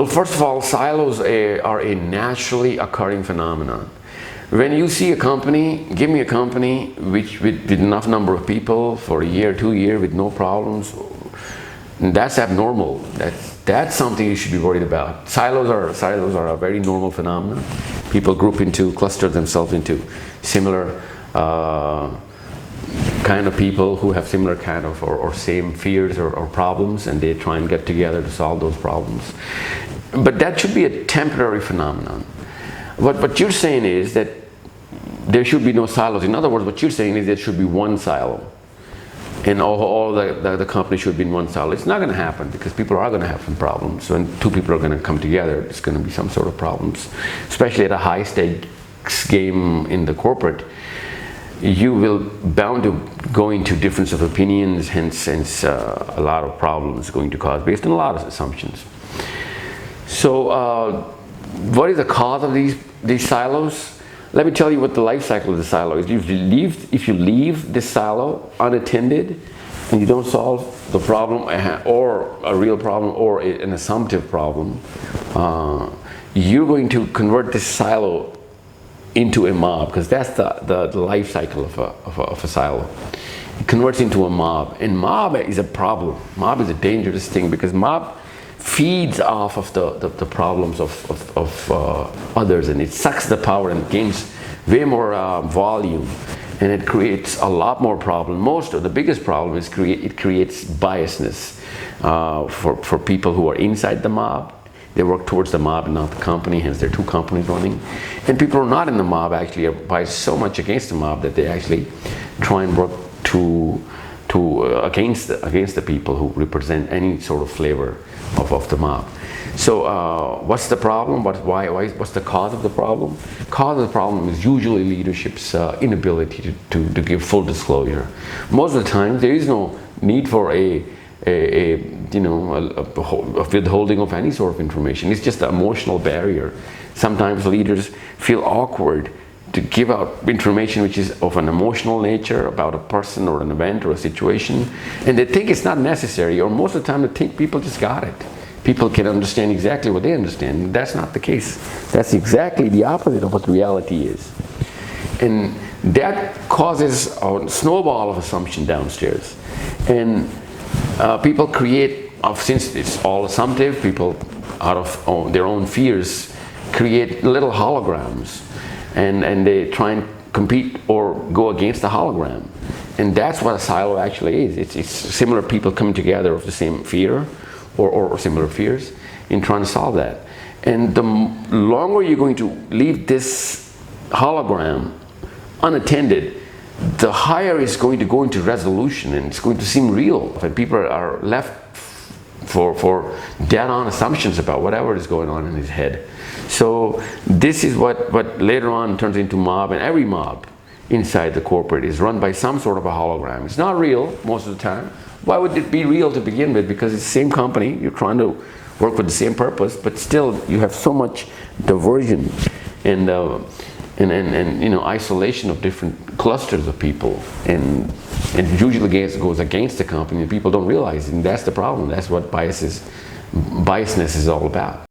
Well, first of all, silos are a naturally occurring phenomenon. When you see a company, give me a company with enough number of people for a year, 2 years with no problems, that's abnormal. That's something you should be worried about. Silos are a very normal phenomenon. People cluster themselves into similar kind of people who have similar kind of or same fears or problems, and they try and get together to solve those problems. But that should be a temporary phenomenon. What you're saying is that there should be no silos. In other words, what you're saying is there should be one silo, and all the company should be in one silo. It's not going to happen because people are going to have some problems. When two people are going to come together, it's going to be some sort of problems, especially at a high stakes game in the corporate. You will bound to go into difference of opinions, hence a lot of problems going to cause based on a lot of assumptions. So what is the cause of these silos? Let me tell you what the life cycle of the silo is. If you leave this silo unattended and you don't solve the problem or a real problem or an assumptive problem, you're going to convert this silo into a mob, because that's the life cycle of a silo. It converts into a mob, and mob is a problem. Mob is a dangerous thing because mob feeds off of the problems of others, and it sucks the power and gains way more volume, and it creates a lot more problem. The biggest problem is it creates biasness for people who are inside the mob. They work towards the mob and not the company, hence there are two companies running. And people who are not in the mob actually are biased so much against the mob that they actually try and work against the people who represent any sort of flavor of the mob. So what's the problem? What's the cause of the problem? Cause of the problem is usually leadership's inability to give full disclosure. Most of the time there is no need for a withholding of any sort of information. It's just an emotional barrier. Sometimes leaders feel awkward to give out information which is of an emotional nature about a person or an event or a situation, and they think it's not necessary, or most of the time they think people just got it. People can understand exactly what they understand. That's not the case. That's exactly the opposite of what reality is. And that causes a snowball of assumption downstairs. And people create, since it's all assumptive, people out of their own fears create little holograms, and they try and compete or go against the hologram. And that's what a silo actually is. It's similar people coming together of the same fear or similar fears in trying to solve that. And the longer you're going to leave this hologram unattended, the higher it's going to go into resolution, and it's going to seem real. And people are left for dead-on assumptions about whatever is going on in his head. So this is what later on turns into mob, and every mob inside the corporate is run by some sort of a hologram. It's not real most of the time. Why would it be real to begin with? Because it's the same company, you're trying to work with the same purpose, but still you have so much diversion and isolation of different clusters of people, and usually goes against the company, and people don't realize it, and that's the problem. That's what biasness is all about.